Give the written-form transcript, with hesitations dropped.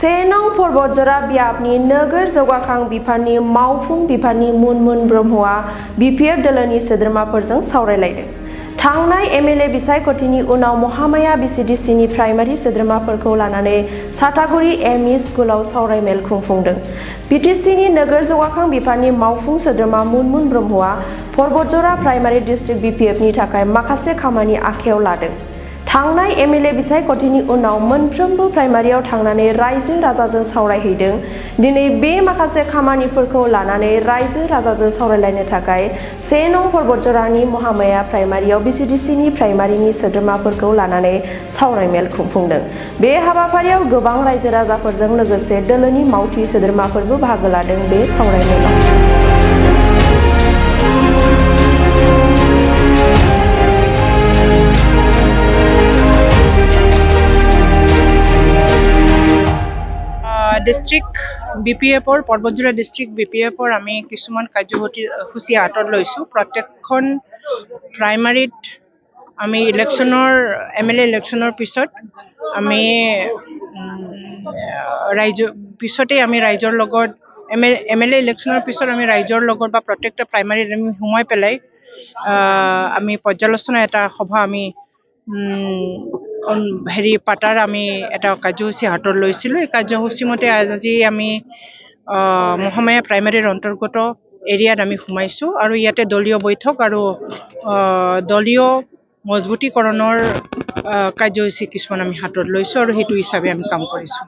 सेनं परबतजरा बियाबनि नोगोर जौगाखां बिफाननि मावफुं बिफाननि मुनमुन ब्रह्मआ बिपिएफ दोलोनि सोद्रोमाफोरजों सावरायलायदों। थांनाय एमएलए बिसायख'थिनि उनाव महामाया बिसिडिसिनि प्राइमारि सोद्रोमाफोरखौ लानानै सातागुरि एमइ स्कुलाव सावरायमेल खुंफुंदों। बिटिसिनि नोगोर जौगाखां बिफाननि मावफुं सोद्रोमा मुनमुन ब्रह्मआ परबतजरा प्राइमारि डिस्ट्रिक्ट बिपिएफनि थाखाय माखासे खामानि आखायाव लादों। थांनाय एमएलए बिसायख'थिनि उनाव मोनफ्रोमबो प्राइमारियाव थांनानै रायजो राजाजों सावरायहैदों। दिनै बे माखासे खामानिफोरखौ लानानै रायजो राजाजों सावरायलायनो थाखाय 1 नं परबतजरानि महामाया प्राइमारियाव बिसिडिसिनि प्राइमारिनि सोद्रोमाफोरखौ लानानै सावरायमेल खुंफुंदों। बे हाबाफारियाव गोबां रायजो राजाफोरजों लोगोसे दोलोनि मावथि सोद्रोमाफोरबो बाहागो लादों। बे सावरायमेलाव ডিস্ট্রিক্ট বিপিএফৰ পৰ্বতজৰা ডিস্ট্ৰিক্ট বিপিএফৰ আমি কিছুমান কাৰ্যসূচী হাতত লৈছোঁ। প্ৰত্যেকখন প্ৰাইমাৰীত আমি এমএলএ ইলেকশ্যনৰ পিছত আমি ৰাইজৰ লগত এমএলএ ইলেকশ্যনৰ পিছত আমি ৰাইজৰ লগত বা প্ৰত্যেকটা প্ৰাইমাৰীত আমি সোমাই পেলাই আমি পৰ্যালোচনা এটা সভা আমি পাতাৰ আমি এটা কাৰ্যসূচী হাতত লৈছিলোঁ। এই কাৰ্যসূচী মতে আজি আমি মহামায়া প্ৰাইমাৰীৰ অন্তৰ্গত এৰিয়াত আমি সোমাইছোঁ আৰু ইয়াতে দলীয় বৈঠক আৰু দলীয় মজবুতীকৰণৰ কাৰ্যসূচী কিছুমান আমি হাতত লৈছোঁ আৰু সেইটো হিচাপে আমি কাম কৰিছোঁ।